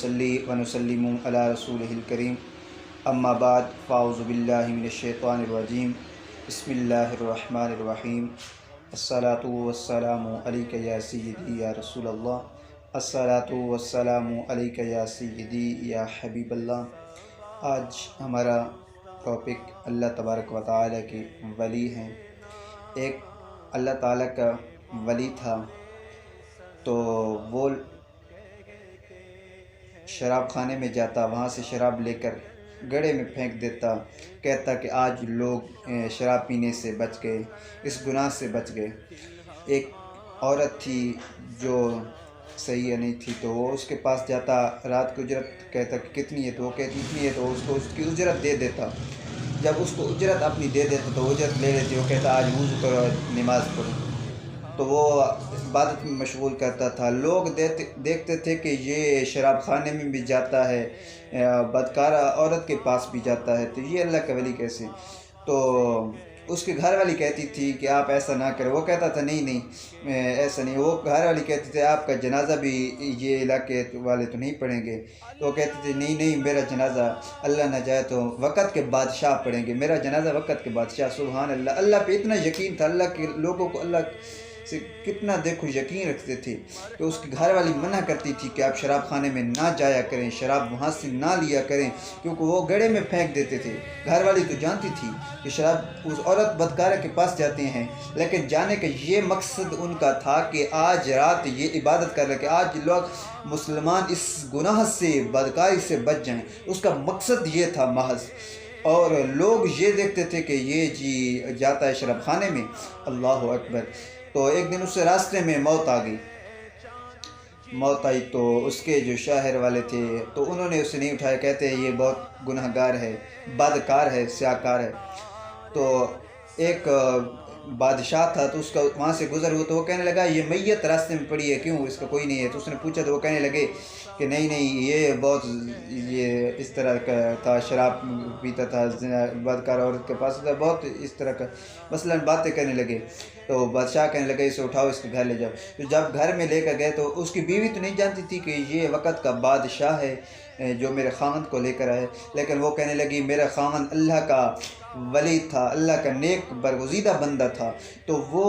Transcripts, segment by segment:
नुसल्ली व नुसल्लिमु अला रसूलिहिल करीम अम्मा बाद फ़ाऊज़ु बिल्लाहि मिनश शैतानिर रजीम बिस्मिल्लाहिर्रहमानिर रहीम अस्सलातु वस्सलामु अलैका या सय्यदी या रसूलल्लाह अस्सलातु वस्सलामु अलैका या सय्यदी या हबीबल्लाह। आज हमारा टॉपिक अल्लाह तबारक व तआला के वली हैं। एक अल्लाह ताला का वली था, तो वो शराब खाने में जाता, वहाँ से शराब लेकर गड्ढे में फेंक देता, कहता कि आज लोग शराब पीने से बच गए, इस गुनाह से बच गए। एक औरत थी जो सही नहीं थी, तो वो उसके पास जाता, रात की उजरत कहता कि कितनी है, तो वो कहती इतनी है, तो उसको उसकी उजरत दे देता। जब उसको उजरत अपनी दे देता तो उजरत ले लेती। वो कहता आज वुज़ू करो, नमाज़ पढ़ो, तो वो इबादत में मशगूल करता था। लोग देखते थे कि ये शराब खाने में भी जाता है, बदकार औरत के पास भी जाता है, तो ये अल्लाह का वली कैसे। तो उसके घर वाली कहती थी कि आप ऐसा ना करें। वो कहता था नहीं नहीं ऐसा नहीं। वो घर वाली कहती थी आपका जनाजा भी ये इलाके वाले तो नहीं पढ़ेंगे। तो वो कहते थे नहीं नहीं, मेरा जनाजा अल्लाह न जाए तो वक़्त के बादशाह पढ़ेंगे, मेरा जनाजा वक़्त के बादशाह। सुभान अल्लाह। अल्लाह पे इतना यकीन था, अल्लाह के लोगों को अल्लाह से कितना देखो यकीन रखते थे। तो उसकी घर वाली मना करती थी कि आप शराब खाने में ना जाया करें, शराब वहाँ से ना लिया करें, क्योंकि वो गड्ढे में फेंक देते थे। घर वाली तो जानती थी कि शराब उस औरत बदकारा के पास जाते हैं, लेकिन जाने का ये मकसद उनका था कि आज रात ये इबादत कर रहे कि आज लोग मुसलमान इस गुनाह से, बदकारी से बच जाएं। उसका मकसद ये था महज। और लोग ये देखते थे कि ये जी जाता है शराब खाने में। अल्लाह अकबर। तो एक दिन उससे रास्ते में मौत आ गई। मौत आई तो उसके जो शहर वाले थे तो उन्होंने उसे नहीं उठाया। कहते हैं ये बहुत गुनहगार है, बदकार है, स्याकार है। तो एक बादशाह था, तो उसका वहाँ से गुजर हुआ, तो वो कहने लगा ये मैयत रास्ते में पड़ी है, क्यों, इसका कोई नहीं है। तो उसने पूछा, तो वो कहने लगे कि नहीं नहीं, ये बहुत ये इस तरह का था, शराब पीता था, बदकार औरत के पास था, बहुत इस तरह का मसलन बातें करने लगे। तो बादशाह कहने लगे इसे उठाओ, इसके घर ले जाओ। तो जब घर में लेकर गए तो उसकी बीवी तो नहीं जानती थी कि ये वक़्त का बादशाह है जो मेरे खामन को लेकर आए, लेकिन वो कहने लगी मेरा खामन अल्लाह का वली था, अल्लाह का नेक बरगुज़ीदा बंदा था। तो वो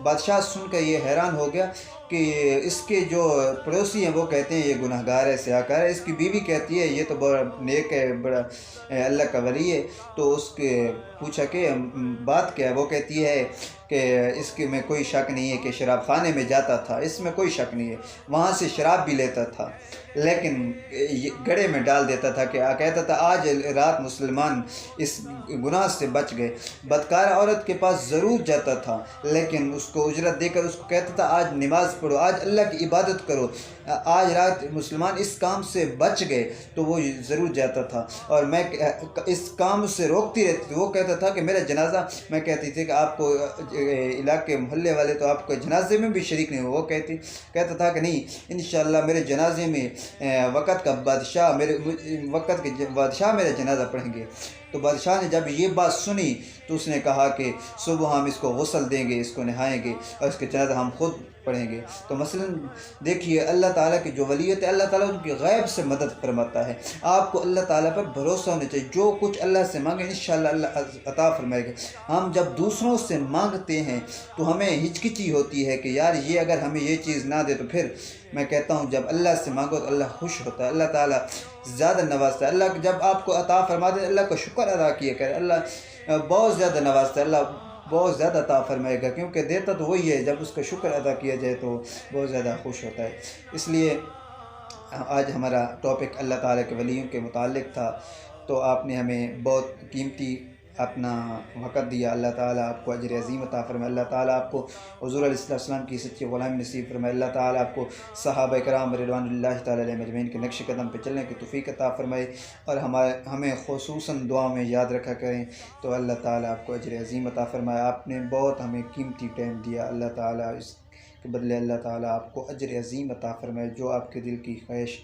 बादशाह सुनकर ये हैरान हो गया कि इसके जो पड़ोसी हैं वो कहते हैं ये गुनहगार है, स्याकार है। इसकी बीवी कहती है ये तो बड़ा नेक है, बड़ा अल्लाह का वली है। तो उसके पूछा कि बात क्या है। वो कहती है कि इसके में कोई शक नहीं है कि शराब खाने में जाता था, इसमें कोई शक नहीं है, वहाँ से शराब भी लेता था, लेकिन गड्ढे में डाल देता था। कि कहता था आज रात मुसलमान इस गुनाह से बच गए। बदकार औरत के पास ज़रूर जाता था, लेकिन उसको उजरत देकर उसको कहता था आज नमाज़ पढ़ो, आज अल्लाह की इबादत करो, आज रात मुसलमान इस काम से बच गए, तो वो ज़रूर जाता था। और मैं इस काम से रोकती रहती थी। वो कहता था कि मेरा जनाजा, मैं कहती थी कि आपको इलाके मोहल्ले वाले तो आपको जनाजे में भी शरीक नहीं हो। वो कहता था कि नहीं, इंशाअल्लाह मेरे जनाजे में वक़्त का बादशाह, मेरे वक़्त के बादशाह मेरा जनाजा पढ़ेंगे। तो बादशाह ने जब ये बात सुनी तो उसने कहा कि सुबह हम इसको गुस्ल देंगे, इसको नहाएंगे और इसके जनाजा हम खुद पढ़ेंगे। तो मसलन देखिए अल्लाह ताला की जो वलीयत है, अल्लाह ताला उनकी गैब से मदद फरमाता है। आपको अल्लाह ताला पर भरोसा होना चाहिए। जो कुछ अल्लाह से मांगे इंशाअल्लाह अल्लाह अता फरमाएगा। हम जब दूसरों से मांगते हैं तो हमें हिचकिची होती है कि यार ये अगर हमें ये चीज़ ना दे तो फिर। मैं कहता हूँ जब अल्लाह से मांगो तो अल्लाह खुश होता है, अल्लाह ताला ज़्यादा नवाजता है। अल्लाह जब आपको अता फरमा दे अल्लाह का शुक्र अदा किया करे, अल्लाह बहुत ज़्यादा नवाजता है, अल्लाह बहुत ज़्यादा अता फरमाएगा, क्योंकि देता तो वही है। जब उसका शुक्र अदा किया जाए तो बहुत ज़्यादा खुश होता है। इसलिए आज हमारा टॉपिक अल्लाह ताला के वलियों के मुताल्लिक़ था। तो आपने हमें बहुत कीमती अपना वक़्त दिया। अल्लाह ताला आपको अजर अज़ीम अता फरमाए। अल्लाह ताला आपको हुज़ूर अलैहिस्सलाम की सच्ची ग़ुलामी नसीब फरमाए। अल्लाह ताला आपको सहाबा इकराम रिज़वानुल्लाहि ताला अलैहिम अजमईन के नक्श कदम पे चलने की तौफ़ीक़ अता फरमाए। और हमें ख़ुसूसन दुआ में याद रखा करें। तो अल्लाह ताला आपको अजर अज़ीम अता फरमाए। आपने बहुत हमें कीमती टाइम दिया। अल्लाह ताला इसके बदले अल्लाह ताला आपको अजर अज़ीम अता फरमाए। जो आपके दिल की ख्वाहिश